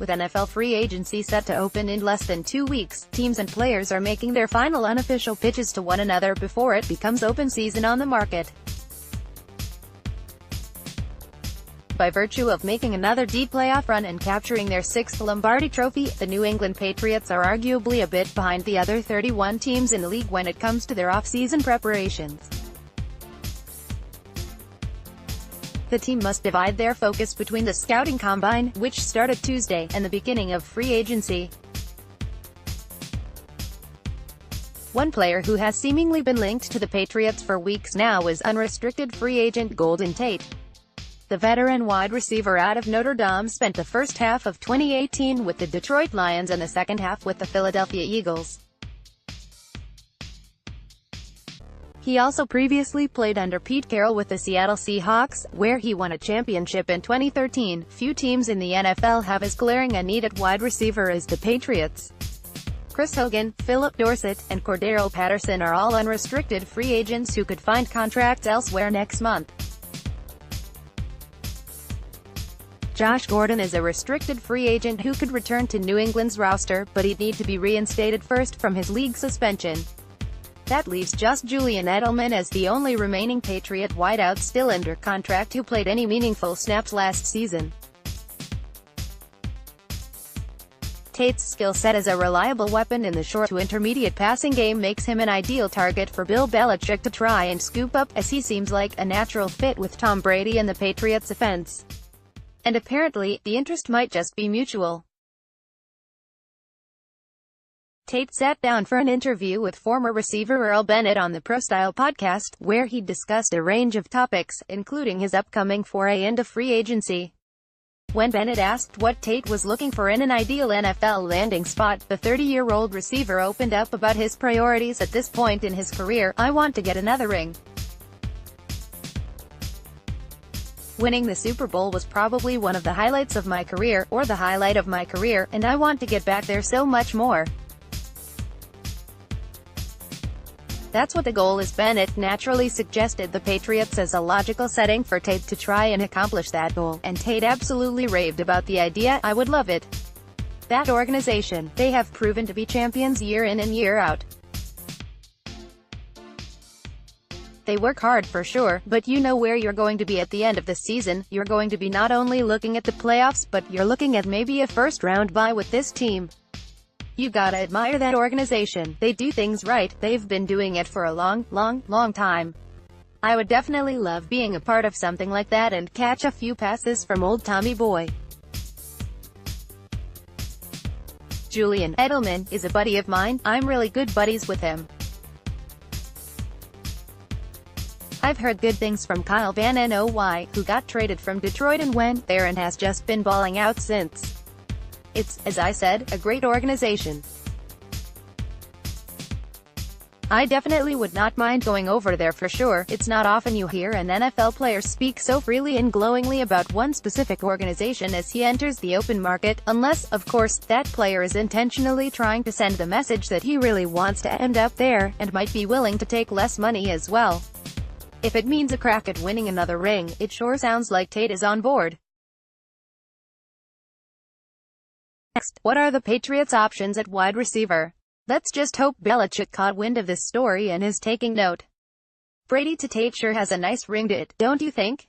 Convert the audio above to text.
With NFL free agency set to open in less than 2 weeks, teams and players are making their final unofficial pitches to one another before it becomes open season on the market. By virtue of making another deep playoff run and capturing their 6th Lombardi Trophy, the New England Patriots are arguably a bit behind the other 31 teams in the league when it comes to their offseason preparations. The team must divide their focus between the scouting combine, which started Tuesday, and the beginning of free agency. One player who has seemingly been linked to the Patriots for weeks now is unrestricted free agent Golden Tate. The veteran wide receiver out of Notre Dame spent the first half of 2018 with the Detroit Lions and the second half with the Philadelphia Eagles. He also previously played under Pete Carroll with the Seattle Seahawks, where he won a championship in 2013. Few teams in the NFL have as glaring a need at wide receiver as the Patriots. Chris Hogan, Philip Dorsett, and Cordero Patterson are all unrestricted free agents who could find contracts elsewhere next month. Josh Gordon is a restricted free agent who could return to New England's roster, but he'd need to be reinstated first from his league suspension. That leaves just Julian Edelman as the only remaining Patriot wideout still under contract who played any meaningful snaps last season. Tate's skill set as a reliable weapon in the short to intermediate passing game makes him an ideal target for Bill Belichick to try and scoop up, as he seems like a natural fit with Tom Brady and the Patriots' offense. And apparently, the interest might just be mutual. Tate sat down for an interview with former receiver Earl Bennett on the Pro Style podcast, where he discussed a range of topics, including his upcoming foray into free agency. When Bennett asked what Tate was looking for in an ideal NFL landing spot, the 30-year-old receiver opened up about his priorities at this point in his career. "I want to get another ring. Winning the Super Bowl was probably one of the highlights of my career, or the highlight of my career, and I want to get back there so much more. That's what the goal is." Bennett naturally suggested the Patriots as a logical setting for Tate to try and accomplish that goal, and Tate absolutely raved about the idea. "I would love it. That organization, they have proven to be champions year in and year out. They work hard for sure, but you know where you're going to be at the end of the season. You're going to be not only looking at the playoffs, but you're looking at maybe a first-round bye with this team. You gotta admire that organization. They do things right. They've been doing it for a long time. I would definitely love being a part of something like that and catch a few passes from old Tommy Boy." Julian Edelman is a buddy of mine. I'm really good buddies with him. I've heard good things from Kyle Van Noy, who got traded from Detroit and went there and has just been balling out since. It's, as I said, a great organization. I definitely would not mind going over there for sure. It's not often you hear an NFL player speak so freely and glowingly about one specific organization as he enters the open market, unless, of course, that player is intentionally trying to send the message that he really wants to end up there, and might be willing to take less money as well. If it means a crack at winning another ring, it sure sounds like Tate is on board. Next, what are the Patriots' options at wide receiver? Let's just hope Belichick caught wind of this story and is taking note. Brady to Tate sure has a nice ring to it, don't you think?